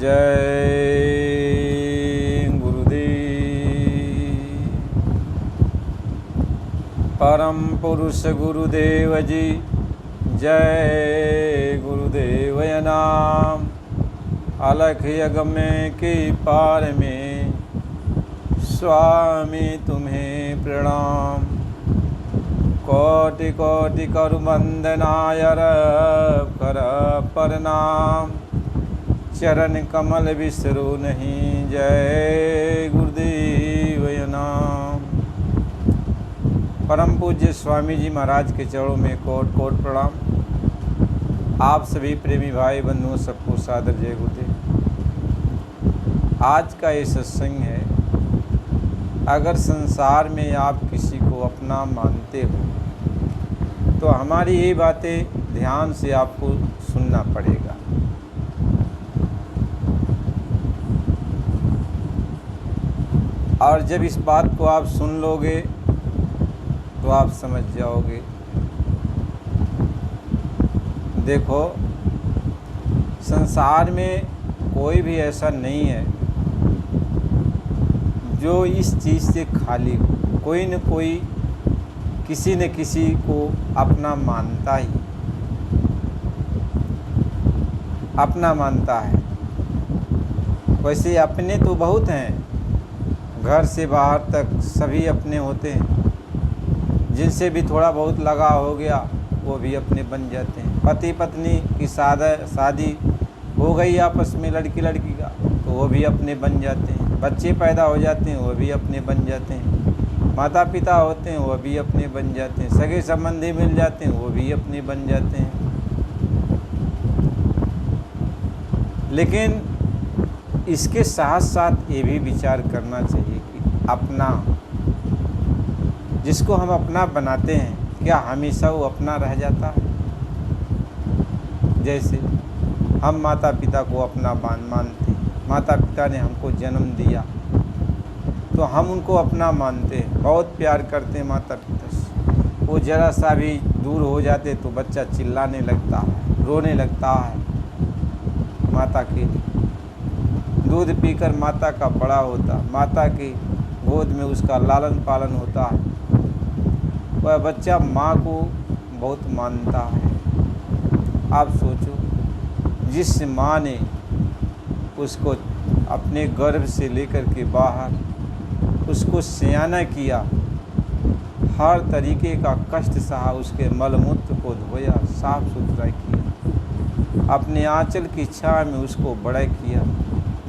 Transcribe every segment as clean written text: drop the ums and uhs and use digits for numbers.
जय गुरुदेव। परम पुरुष गुरुदेव जी, जय गुरुदेव नाम। अलख यज्ञ के पार में स्वामी तुम्हें प्रणाम। कोटि कोटि करु वंदनाय कर प्रणाम। चरण कमल बिसरो नहीं, जय गुरुदेव नाम। परम पूज्य स्वामी जी महाराज के चरणों में कोट कोट प्रणाम। आप सभी प्रेमी भाई बंधुओं सबको सादर जय गुरुदेव। आज का ये सत्संग है, अगर संसार में आप किसी को अपना मानते हो तो हमारी ये बातें ध्यान से आपको सुनना पड़ेगा। और जब इस बात को आप सुन लोगे तो आप समझ जाओगे। देखो, संसार में कोई भी ऐसा नहीं है जो इस चीज़ से खाली हो। कोई न कोई किसी न किसी को अपना मानता ही अपना मानता है। वैसे अपने तो बहुत हैं, घर से बाहर तक सभी अपने होते हैं। जिनसे भी थोड़ा बहुत लगाव हो गया वो भी अपने बन जाते हैं। पति पत्नी की शादी हो गई आपस में लड़की लड़की का, तो वो भी अपने बन जाते हैं। बच्चे पैदा हो जाते हैं, वो भी अपने बन जाते हैं। माता पिता होते हैं, वो भी अपने बन जाते हैं। सगे संबंधी मिल जाते हैं, वो भी अपने बन जाते हैं। लेकिन इसके साथ साथ ये भी विचार करना चाहिए कि अपना, जिसको हम अपना बनाते हैं, क्या हमेशा वो अपना रह जाता है? जैसे हम माता पिता को अपना मानते हैं। माता पिता ने हमको जन्म दिया तो हम उनको अपना मानते हैं, बहुत प्यार करते हैं माता पिता से। वो ज़रा सा भी दूर हो जाते तो बच्चा चिल्लाने लगता है, रोने लगता है। माता के दूध पीकर माता का बड़ा होता, माता की गोद में उसका लालन पालन होता है। वह बच्चा माँ को बहुत मानता है। आप सोचो, जिस माँ ने उसको अपने गर्भ से लेकर के बाहर उसको सयाना किया, हर तरीके का कष्ट सहा, उसके मलमूत्र को धोया, साफ सुथरा किया, अपने आंचल की छाया में उसको बड़ा किया।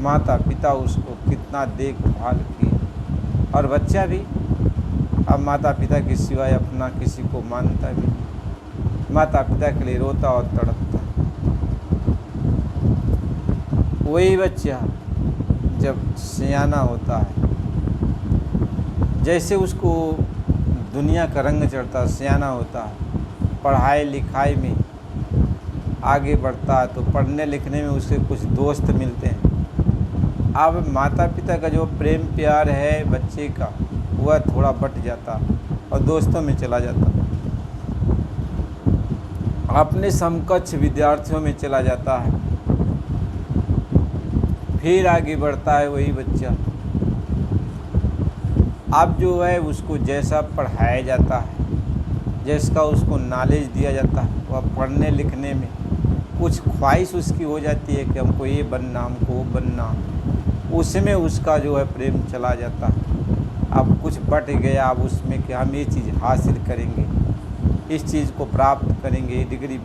माता पिता उसको कितना देखभाल किए। और बच्चा भी अब माता पिता के सिवाय अपना किसी को मानता भी नहीं। माता पिता के लिए रोता और तड़पता। वही बच्चा जब सयाना होता है, जैसे उसको दुनिया का रंग चढ़ता, सयाना होता है, पढ़ाई लिखाई में आगे बढ़ता है, तो पढ़ने लिखने में उसके कुछ दोस्त मिलते हैं। अब माता पिता का जो प्रेम प्यार है बच्चे का, वह थोड़ा बट जाता और दोस्तों में चला जाता, अपने समकक्ष विद्यार्थियों में चला जाता है। फिर आगे बढ़ता है वही बच्चा। अब जो है उसको जैसा पढ़ाया जाता है, जैसा उसको नॉलेज दिया जाता है, वह पढ़ने लिखने में कुछ ख्वाहिश उसकी हो जाती है कि हमको ये बनना, हमको वो बनना। उसमें उसका जो है प्रेम चला जाता है। अब कुछ बट गया, अब उसमें कि हम ये चीज़ हासिल करेंगे, इस चीज़ को प्राप्त करेंगे, ये डिग्री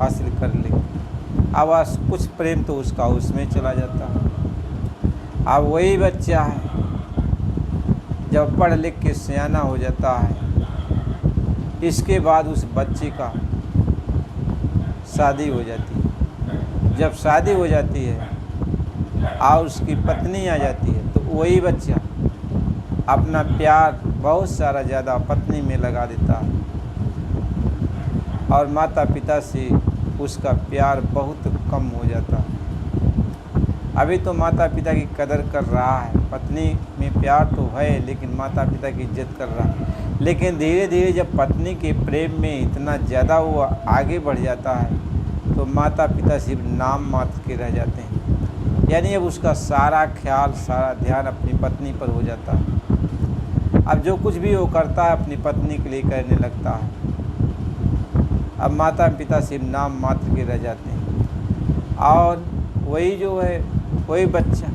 हासिल कर लेंगे। अब कुछ प्रेम तो उसका उसमें चला जाता है। अब वही बच्चा है जब पढ़ लिख के सयाना हो जाता है, इसके बाद उस बच्चे का शादी हो जाती है। जब शादी हो जाती है और उसकी पत्नी आ जाती है, तो वही बच्चा अपना प्यार बहुत सारा ज़्यादा पत्नी में लगा देता है और माता पिता से उसका प्यार बहुत कम हो जाता है। अभी तो माता पिता की कदर कर रहा है, पत्नी में प्यार तो है, लेकिन माता पिता की इज्जत कर रहा है। लेकिन धीरे धीरे जब पत्नी के प्रेम में इतना ज़्यादा वो आगे बढ़ जाता है, तो माता पिता सिर्फ नाम मात्र के रह जाते हैं। यानी अब उसका सारा ख्याल, सारा ध्यान अपनी पत्नी पर हो जाता है। अब जो कुछ भी वो करता है अपनी पत्नी के लिए करने लगता है। अब माता पिता सिर्फ नाम मात्र के रह जाते हैं और वही जो है वही बच्चा,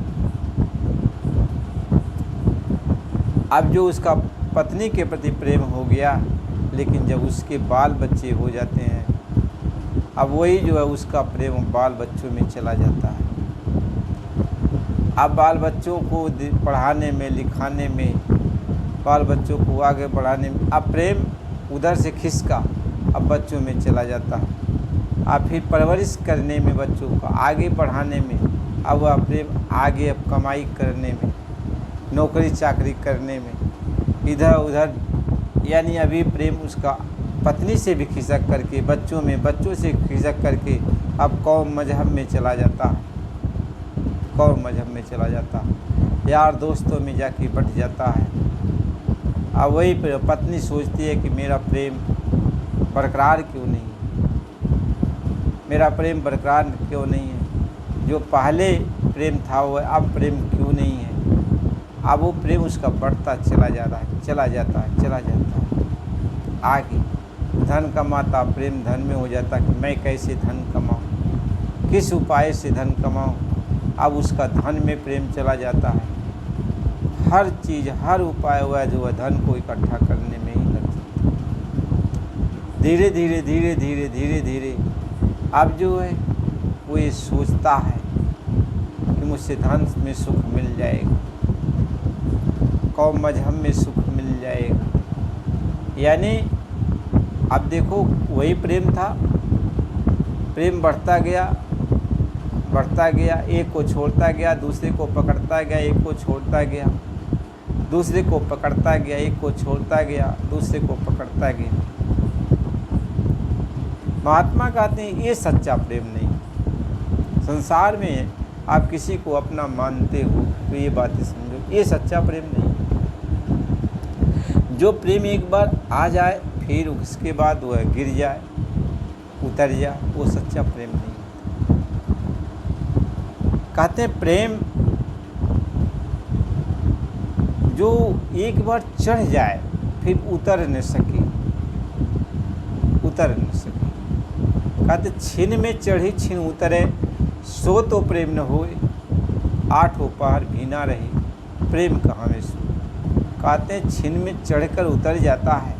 अब जो उसका पत्नी के प्रति प्रेम हो गया, लेकिन जब उसके बाल बच्चे हो जाते हैं, अब वही जो है उसका प्रेम बाल बच्चों में चला जाता है। अब बाल बच्चों को पढ़ाने में, लिखाने में, बाल बच्चों को आगे बढ़ाने में, अब प्रेम उधर से खिसका अब बच्चों में चला जाता है। अब फिर परवरिश करने में, बच्चों को आगे बढ़ाने में, अब वह प्रेम आगे अब कमाई करने में, नौकरी चाकरी करने में, इधर उधर, यानी अभी प्रेम उसका पत्नी से भी खिसक करके बच्चों में, बच्चों से खिसक करके अब कौम मजहब में चला जाता है, कौम मजहब में चला जाता है, यार दोस्तों में जाके बट जाता है। अब वही पत्नी सोचती है कि मेरा प्रेम बरकरार क्यों नहीं है, मेरा प्रेम बरकरार क्यों नहीं है, जो पहले प्रेम था वो अब प्रेम क्यों नहीं है। अब वो प्रेम उसका बढ़ता चला जा रहा है, चला जाता है, चला जाता है। आगे धन कमाता, प्रेम धन में हो जाता कि मैं कैसे धन कमाऊँ, किस उपाय से धन कमाऊँ। अब उसका धन में प्रेम चला जाता है, हर चीज़, हर उपाय हुआ जो है धन को इकट्ठा करने में ही लग जाता है। धीरे धीरे धीरे धीरे धीरे धीरे अब जो है वो ये सोचता है कि मुझसे धन में सुख मिल जाएगा, कौम मजहब में सुख मिल जाएगा। यानी अब देखो वही प्रेम था, प्रेम बढ़ता गया, बढ़ता गया, एक को छोड़ता गया, दूसरे को पकड़ता गया, एक को छोड़ता गया, दूसरे को पकड़ता गया, एक को छोड़ता गया, दूसरे को पकड़ता गया। महात्मा कहते हैं ये सच्चा प्रेम नहीं। संसार में आप किसी को अपना मानते हो तो ये बातें समझो, ये सच्चा प्रेम नहीं। जो प्रेम एक बार आ जाए फिर उसके बाद वह गिर जाए, उतर जाए, वो सच्चा प्रेम नहीं। कहते हैं प्रेम जो एक बार चढ़ जाए फिर उतर न सके, उतर न सके। कहते छिन में चढ़ी छिन उतरे, सो तो प्रेम न होए, आठों पहर भी ना रहे, प्रेम कहाँ में सो। कहते हैं छिन में चढ़कर उतर जाता है,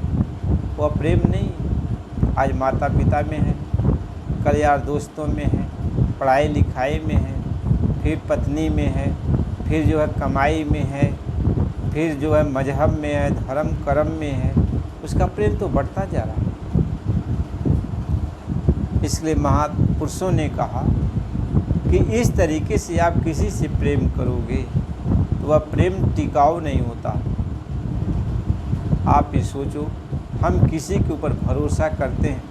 वह प्रेम नहीं। आज माता पिता में है, कल यार दोस्तों में है, पढ़ाई लिखाई में है, फिर पत्नी में है, फिर जो है कमाई में है, फिर जो है मजहब में है, धर्म कर्म में है, उसका प्रेम तो बढ़ता जा रहा है। इसलिए महापुरुषों ने कहा कि इस तरीके से आप किसी से प्रेम करोगे तो वह प्रेम टिकाऊ नहीं होता। आप ही सोचो, हम किसी के ऊपर भरोसा करते हैं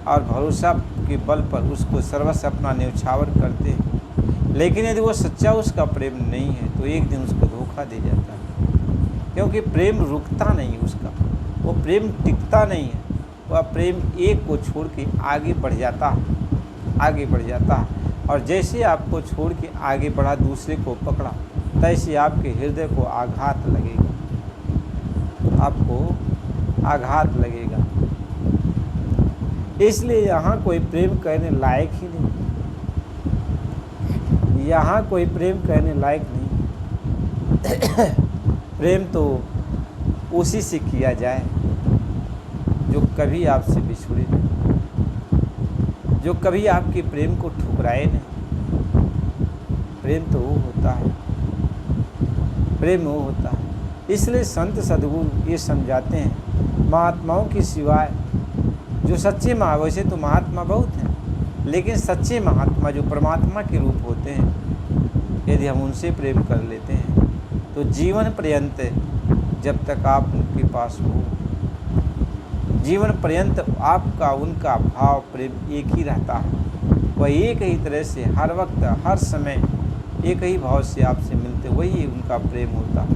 और भरोसा के बल पर उसको सर्वस्व अपना न्यौछावर करते हैं, लेकिन यदि वो सच्चा उसका प्रेम नहीं है तो एक दिन उसको धोखा दे जाता है। क्योंकि प्रेम रुकता नहीं उसका, वो प्रेम टिकता नहीं है, वह प्रेम एक को छोड़ के आगे बढ़ जाता है, आगे बढ़ जाता है। और जैसे आपको छोड़ के आगे बढ़ा, दूसरे को पकड़ा, तैसे आपके हृदय को आघात लगेगा, आपको आघात लगेगा। इसलिए यहाँ कोई प्रेम करने लायक ही नहीं, यहाँ कोई प्रेम करने लायक नहीं। प्रेम तो उसी से किया जाए जो कभी आपसे बिछुड़े नहीं, जो कभी आपके प्रेम को ठुकराए नहीं। प्रेम तो वो होता है, प्रेम वो होता है। इसलिए संत सद्गुरु ये समझाते हैं, महात्माओं के सिवाय जो सच्चे वैसे तो महात्मा बहुत हैं, लेकिन सच्चे महात्मा जो परमात्मा के रूप होते हैं, यदि हम उनसे प्रेम कर लेते हैं तो जीवन पर्यंत, जब तक आप उनके पास हो, जीवन पर्यंत आपका उनका भाव प्रेम एक ही रहता है। वह एक ही तरह से हर वक्त हर समय एक ही भाव से आपसे मिलते, वही उनका प्रेम होता है।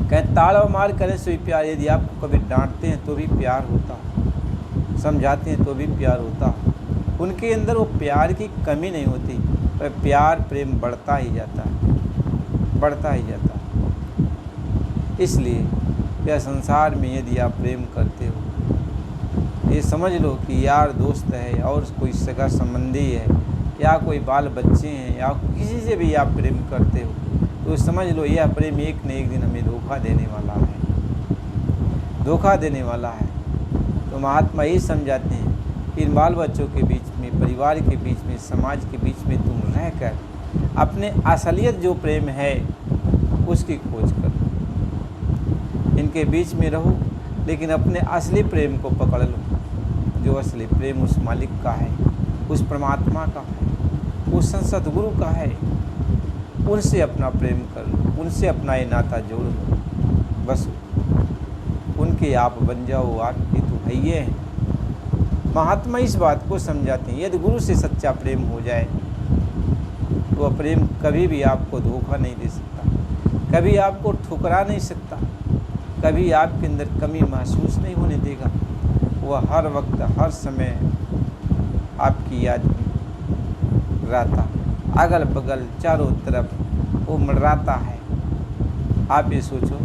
कहें ताड़ा मार करें सो प्यार, यदि आपको कभी डांटते हैं तो भी प्यार होता है, समझाते हैं तो भी प्यार होता है। उनके अंदर वो प्यार की कमी नहीं होती, वह प्यार प्रेम बढ़ता ही जाता है, बढ़ता ही जाता है। इसलिए यह संसार में यदि आप प्रेम करते हो, ये समझ लो कि यार दोस्त है और कोई सगा संबंधी है या कोई बाल बच्चे हैं या किसी से भी आप प्रेम करते हो, तो समझ लो यह प्रेम एक न एक दिन हमें धोखा देने वाला है, धोखा देने वाला है। तो महात्मा ये समझाते हैं कि इन बाल बच्चों के बीच में, परिवार के बीच में, समाज के बीच में तुम रहकर अपने असलियत जो प्रेम है उसकी खोज करो। इनके बीच में रहो लेकिन अपने असली प्रेम को पकड़ लो, जो असली प्रेम उस मालिक का है, उस परमात्मा का है, उस सद्गुरु का है। उनसे अपना प्रेम कर लो, उनसे अपना ये नाता जोड़ लो, बस उनके आप बन जाओ, आपके तो है ये हैं। महात्मा इस बात को समझाते हैं, यदि गुरु से सच्चा प्रेम हो जाए तो वह प्रेम कभी भी आपको धोखा नहीं दे सकता, कभी आपको ठुकरा नहीं सकता, कभी आपके अंदर कमी महसूस नहीं होने देगा। वह हर वक्त हर समय आपकी याद में रहता, अगल बगल चारों तरफ वो मंडराता है। आप ये सोचो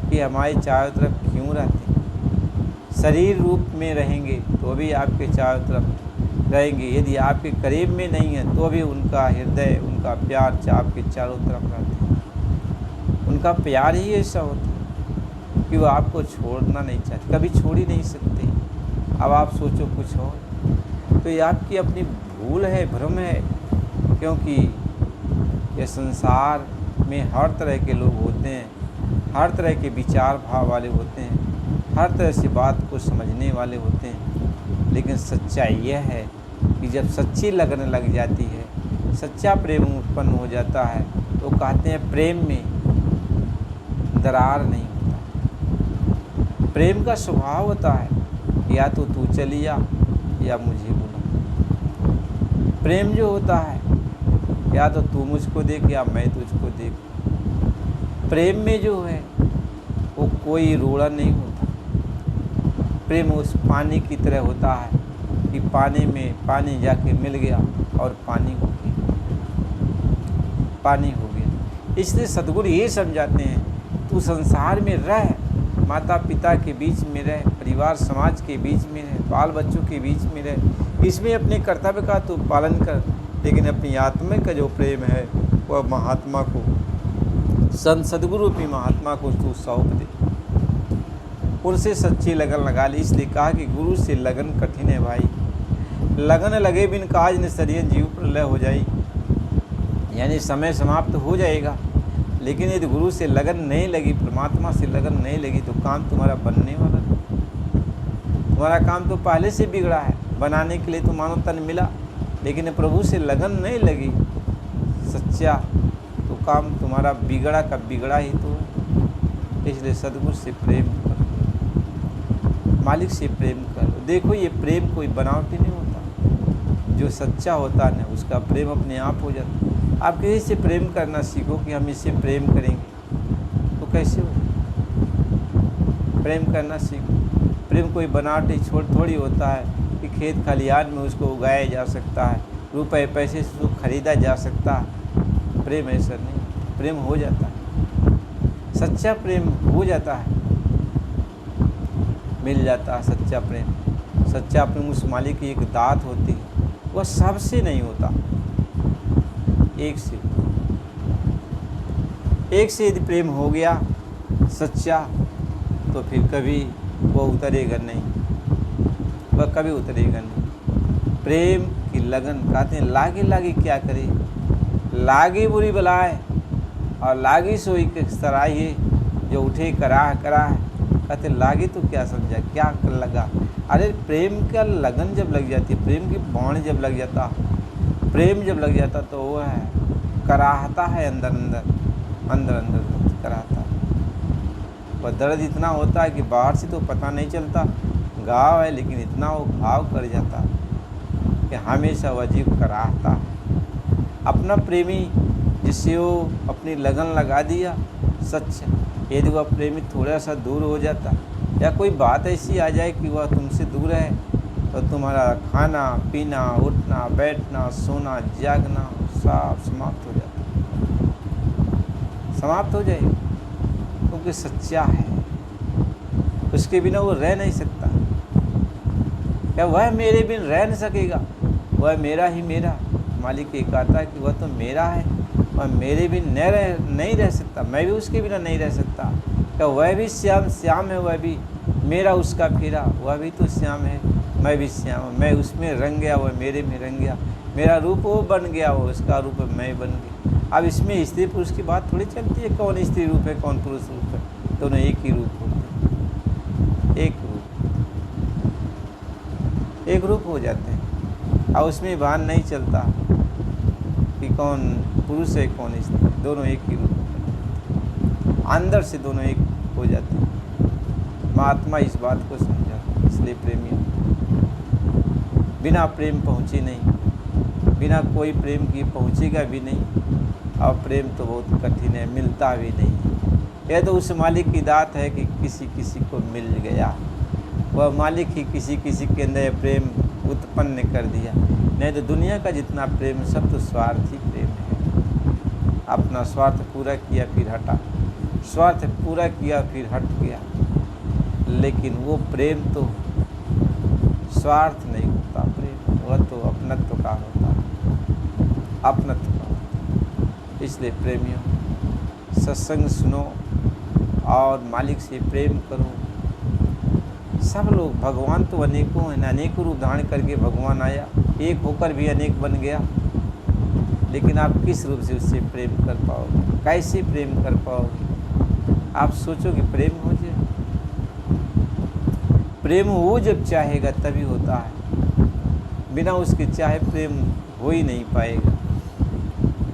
कि हमारे चारों तरफ क्यों रहते, शरीर रूप में रहेंगे तो भी आपके चारों तरफ रहेंगे, यदि आपके करीब में नहीं है तो भी उनका हृदय, उनका प्यार आपके चारों तरफ रहते हैं। उनका प्यार ही ऐसा होता है कि वो आपको छोड़ना नहीं चाहते, कभी छोड़ ही नहीं सकते। अब आप सोचो कुछ और, तो ये आपकी अपनी भूल है, भ्रम है, क्योंकि ये संसार में हर तरह के लोग होते हैं, हर तरह के विचार भाव वाले होते हैं, हर तरह से बात को समझने वाले होते हैं। लेकिन सच्चाई यह है कि जब सच्ची लगन लग जाती है, सच्चा प्रेम उत्पन्न हो जाता है, तो कहते हैं प्रेम में दरार नहीं होता। प्रेम का स्वभाव होता है या तो तू चली जा या मुझे बुला। प्रेम जो होता है या तो तू मुझको देख या मैं तुझको देख। प्रेम में जो है वो कोई रोड़ा नहीं होता। प्रेम उस पानी की तरह होता है कि पानी में पानी जाके मिल गया और पानी हो गया, पानी हो गया। इसलिए सद्गुरु ये समझाते हैं, तू संसार में रह, माता पिता के बीच में रह, परिवार समाज के बीच में रह, बाल बच्चों के बीच में रह, इसमें अपने कर्तव्य का तू पालन कर, लेकिन अपनी आत्मा का जो प्रेम है वह महात्मा को, संत सद्गुरु भी महात्मा को तू सौंप दे, उनसे सच्ची लगन लगा ली। इसलिए कहा कि गुरु से लगन कठिन है भाई, लगन लगे बिन काज न सरियन, जीव प्रलय हो जाई, यानी समय समाप्त हो जाएगा। लेकिन यदि गुरु से लगन नहीं लगी, परमात्मा से लगन नहीं लगी, तो काम तुम्हारा बनने वाला नहीं। तुम्हारा काम तो पहले से बिगड़ा है, बनाने के लिए तो मानो तन मिला, लेकिन प्रभु से लगन नहीं लगी सच्चा, तो काम तुम्हारा बिगड़ा का बिगड़ा ही तो है। इसलिए सद्गुरु से प्रेम करो, मालिक से प्रेम करो। देखो ये प्रेम कोई बनावटी नहीं होता, जो सच्चा होता है ना उसका प्रेम अपने आप हो जाता है। आप किसी से प्रेम करना सीखो कि हम इससे प्रेम करेंगे, तो कैसे हो? प्रेम करना सीखो। प्रेम कोई बनावटी छोड़ थोड़ी होता है कि खेत खलिहान में उसको उगाया जा सकता है, रुपए पैसे से उसको खरीदा जा सकता है। प्रेम ऐसा नहीं, प्रेम हो जाता है, सच्चा प्रेम हो जाता है, मिल जाता है सच्चा प्रेम। सच्चा प्रेम उस मालिक की एक दात होती है, वह सबसे नहीं होता, एक से यदि प्रेम हो गया सच्चा, तो फिर कभी वह उतरेगा नहीं, वह कभी उतरेगा नहीं। प्रेम की लगन, कहते हैं लागे लागे क्या करे, लागे बुरी बलाए और लागी सोई के सराहिए, जो उठे कराह कराह। कहते लागे तो क्या समझा, क्या लगा? अरे प्रेम का लगन जब लग जाती है, प्रेम की बाण जब लग जाता, प्रेम जब लग जाता, तो वह है कराहता है, अंदर अंदर अंदर अंदर कराहता। वह दर्द इतना होता है कि बाहर से तो पता नहीं चलता घाव है, लेकिन इतना वो घाव कर जाता कि हमेशा वह जीव कराहता है। अपना प्रेमी जिससे वो अपनी लगन लगा दिया सच, यदि वह प्रेमी थोड़ा सा दूर हो जाता या कोई बात ऐसी आ जाए कि वह तुमसे दूर है, तो तुम्हारा खाना पीना, उठना बैठना, सोना जागना सब समाप्त हो जाता है, समाप्त हो जाएगा, क्योंकि सच्चा है, उसके बिना वो रह नहीं सकता। क्या वह मेरे बिन रह नहीं सकेगा? वह मेरा ही मेरा। मालिक ये कहता है कि वह तो मेरा है, वह मेरे बिन नहीं रह सकता, मैं भी उसके बिना नहीं रह सकता। क्या वह भी श्याम श्याम है, वह भी मेरा उसका फेरा, वह भी तो श्याम है, मैं भी श्याम हूँ। मैं उसमें रंग गया, वह मेरे में रंग गया, मेरा रूप वो बन गया, वो उसका रूप मैं बन गया। अब इसमें स्त्री पुरुष की बात थोड़ी चलती है, कौन स्त्री रूप है कौन पुरुष रूप है, दोनों एक ही रूप होते हैं, एक रूप हो जाते हैं। और उसमें भान नहीं चलता कि कौन पुरुष है कौन स्त्री, दोनों एक ही रूप है, अंदर से दोनों एक हो जाते हैं। महात्मा इस बात को समझा। इसलिए प्रेमियों, बिना प्रेम पहुँचे नहीं, बिना कोई प्रेम की पहुँचेगा भी नहीं, और प्रेम तो बहुत कठिन है, मिलता भी नहीं। यह तो उस मालिक की दात है कि किसी किसी को मिल गया, वह मालिक ही किसी किसी के अंदर प्रेम उत्पन्न कर दिया। नहीं तो दुनिया का जितना प्रेम सब तो स्वार्थी प्रेम है। अपना स्वार्थ पूरा किया फिर हटा, स्वार्थ पूरा किया फिर हट गया। लेकिन वो प्रेम तो स्वार्थ नहीं होता, प्रेम वह तो अपनत्व का होता है, अपनत्व का होता है। इसलिए प्रेमियों, सत्संग सुनो और मालिक से प्रेम करो। सब लोग, भगवान तो अनेकों हैं, अनेकों रूप धारण करके भगवान आया, एक होकर भी अनेक बन गया। लेकिन आप किस रूप से उससे प्रेम कर पाओगे, कैसे प्रेम कर पाओगे? आप सोचो कि प्रेम हो जाए, प्रेम वो जब चाहेगा तभी होता है, बिना उसके चाहे प्रेम हो ही नहीं पाएगा।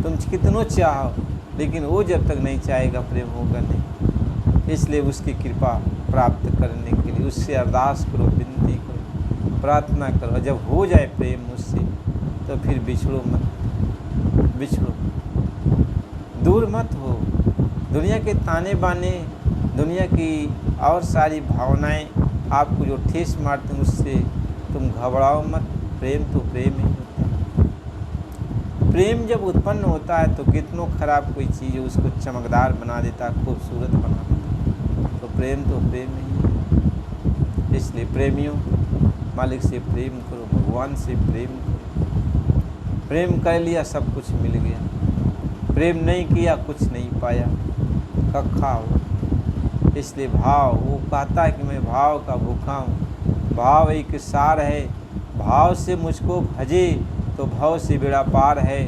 तुम कितनों चाहो, लेकिन वो जब तक नहीं चाहेगा प्रेम होगा नहीं। इसलिए उसकी कृपा प्राप्त करने के लिए उससे अरदास करो, विनती करो, प्रार्थना करो। जब हो जाए प्रेम उससे तो फिर बिछड़ो मत, बिछड़ो, दूर मत हो। दुनिया के ताने बाने, दुनिया की और सारी भावनाएं आपको जो ठेस मारते हैं उससे तुम घबराओ मत। प्रेम तो प्रेम ही होता है। प्रेम जब उत्पन्न होता है तो कितनों खराब कोई चीज़ है उसको चमकदार बना देता है, खूबसूरत बना देता है। तो प्रेम तो प्रेम ही है। इसलिए प्रेमियों, मालिक से प्रेम करो, भगवान से प्रेम करो। प्रेम कर लिया सब कुछ मिल गया, प्रेम नहीं किया कुछ नहीं पाया, कखा हो। इसलिए भाव, वो कहता है कि मैं भाव का भूखा हूँ, भाव एक सार है, भाव से मुझको भजे तो भाव से बेड़ा पार है,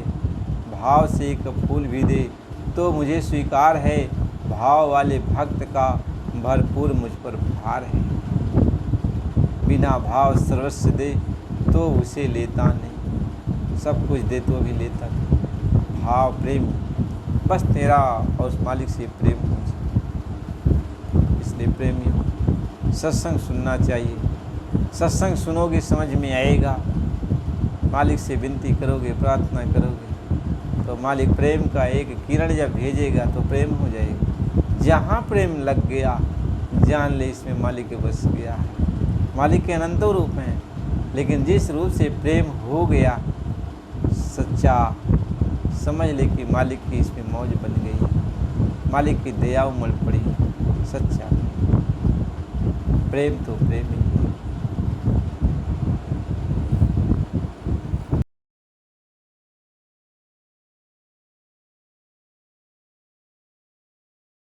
भाव से एक फूल भी दे तो मुझे स्वीकार है, भाव वाले भक्त का भरपूर मुझ पर भार है। बिना भाव सर्वस्व दे तो उसे लेता नहीं, सब कुछ दे तो भी लेता नहीं। भाव प्रेम, बस तेरा और उस मालिक से प्रेम हो जाए। इसलिए प्रेमियों, सत्संग सुनना चाहिए। सत्संग सुनोगे समझ में आएगा, मालिक से विनती करोगे, प्रार्थना करोगे तो मालिक प्रेम का एक किरण जब भेजेगा तो प्रेम हो जाएगा। जहाँ प्रेम लग गया जान ले इसमें मालिक के बस गया है। मालिक के अनंतों रूप हैं, लेकिन जिस रूप से प्रेम हो गया सच्चा, समझ ले कि मालिक की इसमें मौज बन गई, मालिक की दया उमड़ पड़ी। सच्चा प्रेम तो प्रेम ही।